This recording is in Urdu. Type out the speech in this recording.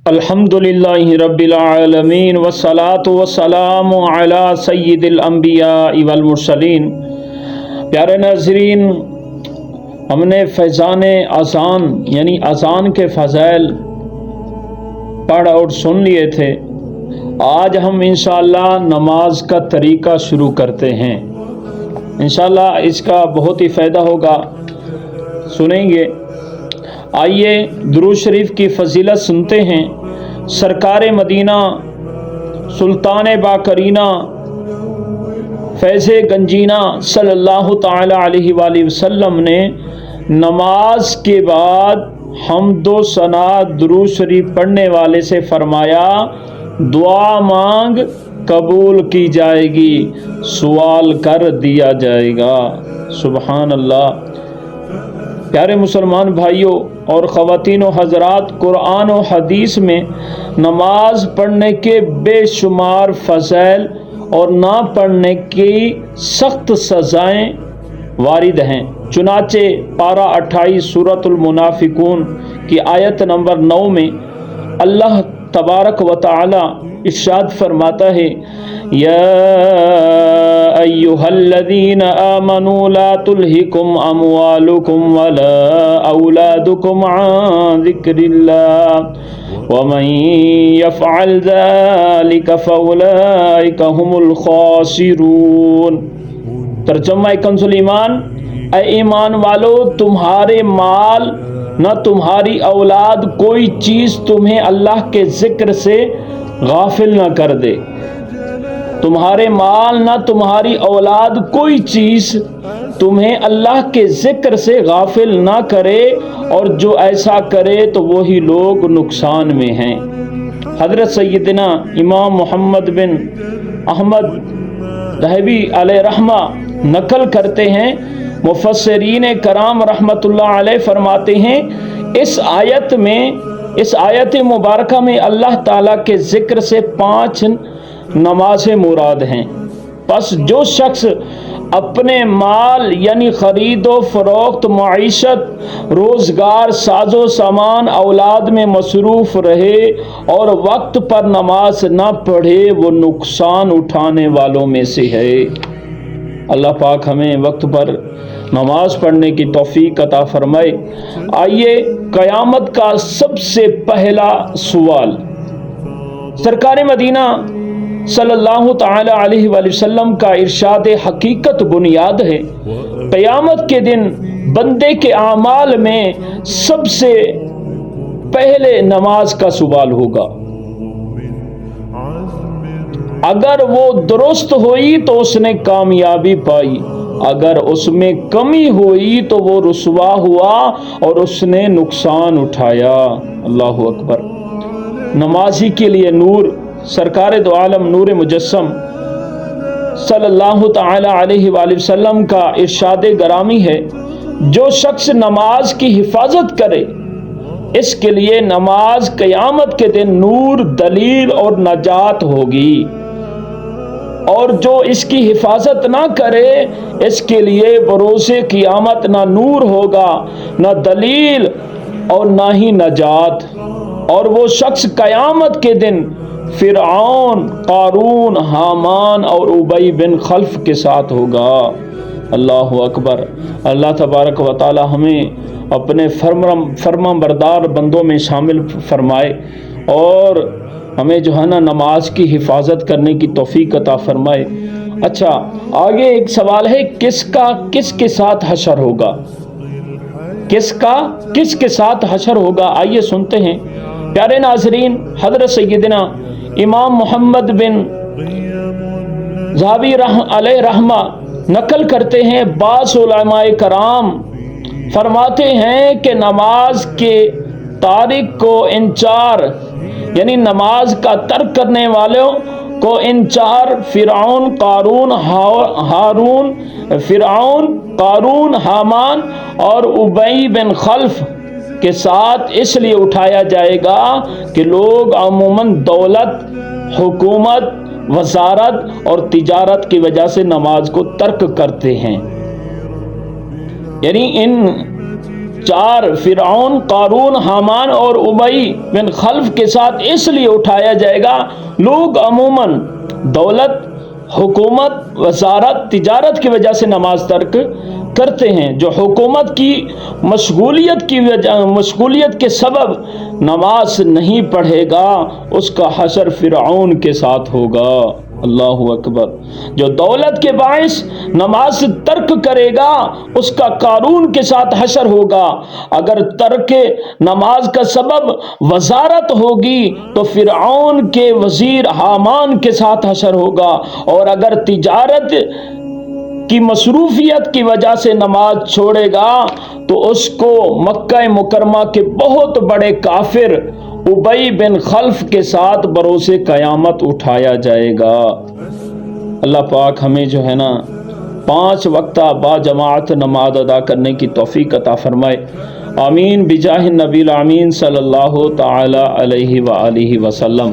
الحمدللہ رب العالمین والصلاة والسلام علی سید الانبیاء والمرسلین۔ پیارے ناظرین، ہم نے فیضان اذان یعنی اذان کے فضائل پڑھ اور سن لیے تھے۔ آج ہم انشاءاللہ نماز کا طریقہ شروع کرتے ہیں۔ انشاءاللہ اس کا بہت ہی فائدہ ہوگا، سنیں گے۔ آئیے درود شریف کی فضیلت سنتے ہیں۔ سرکار مدینہ سلطان باقرینہ فیض گنجینہ صلی اللہ تعالی علیہ وآلہ وسلم نے نماز کے بعد حمد و ثنا درود شریف پڑھنے والے سے فرمایا، دعا مانگ قبول کی جائے گی، سوال کر دیا جائے گا۔ سبحان اللہ۔ پیارے مسلمان بھائیوں اور خواتین و حضرات، قرآن و حدیث میں نماز پڑھنے کے بے شمار فضائل اور نہ پڑھنے کی سخت سزائیں وارد ہیں۔ چنانچہ پارہ 28 سورۃ المنافقون کی آیت نمبر 9 میں اللہ تبارک و تعالی ارشاد فرماتا ہے، یا ایھا الذین آمنوا لا تلہکم اموالکم ولا اولادکم عن ذکر اللہ ومن یفعل ذلک فاولئک هم الخاسرون۔ ترجمہ کنز ایمان، اے ایمان والو، تمہارے مال نہ تمہاری اولاد کوئی چیز تمہیں اللہ کے ذکر سے غافل نہ کر دے۔ تمہارے مال نہ تمہاری اولاد کوئی چیز تمہیں اللہ کے ذکر سے غافل نہ کرے، اور جو ایسا کرے تو وہی لوگ نقصان میں ہیں۔ حضرت سیدنا امام محمد بن احمد ذہبی علیہ رحمہ نقل کرتے ہیں، مفسرین کرام رحمت اللہ علیہ فرماتے ہیں، اس آیت مبارکہ میں اللہ تعالیٰ کے ذکر سے 5 نمازیں مراد ہیں۔ پس جو شخص اپنے مال یعنی خرید و فروخت، معیشت، روزگار، ساز و سامان، اولاد میں مصروف رہے اور وقت پر نماز نہ پڑھے، وہ نقصان اٹھانے والوں میں سے ہے۔ اللہ پاک ہمیں وقت پر نماز پڑھنے کی توفیق عطا فرمائے۔ آئیے قیامت کا سب سے پہلا سوال۔ سرکار مدینہ صلی اللہ تعالی علیہ وآلہ وسلم کا ارشاد حقیقت بنیاد ہے۔ قیامت کے دن بندے کے اعمال میں سب سے پہلے نماز کا سوال ہوگا۔ اگر وہ درست ہوئی تو اس نے کامیابی پائی، اگر اس میں کمی ہوئی تو وہ رسوا ہوا اور اس نے نقصان اٹھایا۔ اللہ اکبر۔ نمازی کے لیے نور، سرکار دو عالم نور مجسم صلی اللہ تعالی علیہ وآلہ وسلم کا ارشاد گرامی ہے، جو شخص نماز کی حفاظت کرے اس کے لیے نماز قیامت کے دن نور، دلیل اور نجات ہوگی، اور جو اس کی حفاظت نہ کرے اس کے لیے بروز قیامت نہ نور ہوگا، نہ دلیل اور نہ ہی نجات۔ اور وہ شخص قیامت کے دن فرعون، قارون، حامان اور ابی بن خلف کے ساتھ ہوگا۔ اللہ اکبر۔ اللہ تبارک و تعالی ہمیں اپنے فرما بردار بندوں میں شامل فرمائے، اور ہمیں جو ہے نا نماز کی حفاظت کرنے کی توفیق عطا فرمائے۔ اچھا، آگے ایک سوال ہے، کس کا کس کے ساتھ حشر ہوگا؟ کس کا کس کے ساتھ حشر ہوگا؟ آئیے سنتے ہیں۔ پیارے ناظرین، حضرت سیدنا امام محمد بن ذہبی علیہ رحمہ نقل کرتے ہیں، بعض علماء کرام فرماتے ہیں کہ نماز کے تارک کو ان 4 یعنی نماز کا ترک کرنے والوں کو ان 4 قارون، حامان اور ابی بن خلف کے ساتھ اس لیے اٹھایا جائے گا کہ لوگ عموماً دولت، حکومت، وزارت اور تجارت کی وجہ سے نماز کو ترک کرتے ہیں۔ یعنی ان 4 فرعون، قارون، حامان اور ابی بن خلف کے ساتھ اس لیے اٹھایا جائے گا، لوگ عموماً دولت، حکومت، وزارت، تجارت کی وجہ سے نماز ترک کرتے ہیں۔ جو حکومت کی مشغولیت کے سبب نماز نہیں پڑھے گا اس کا حشر فرعون کے ساتھ ہوگا۔ اللہ اکبر۔ جو دولت کے باعث نماز ترک کرے گا اس کا قارون کے ساتھ حشر ہوگا۔ اگر ترک نماز کا سبب وزارت ہوگی تو فرعون کے وزیر حامان کے ساتھ حشر ہوگا، اور اگر تجارت کی مصروفیت کی وجہ سے نماز چھوڑے گا تو اس کو مکہ مکرمہ کے بہت بڑے کافر ابی بن خلف کے ساتھ بروز قیامت اٹھایا جائے گا۔ اللہ پاک ہمیں جو ہے نا 5 وقتہ با جماعت نماز ادا کرنے کی توفیق عطا فرمائے۔ آمین بجاہ النبی الامین صلی اللہ تعالی علیہ وآلہ وسلم۔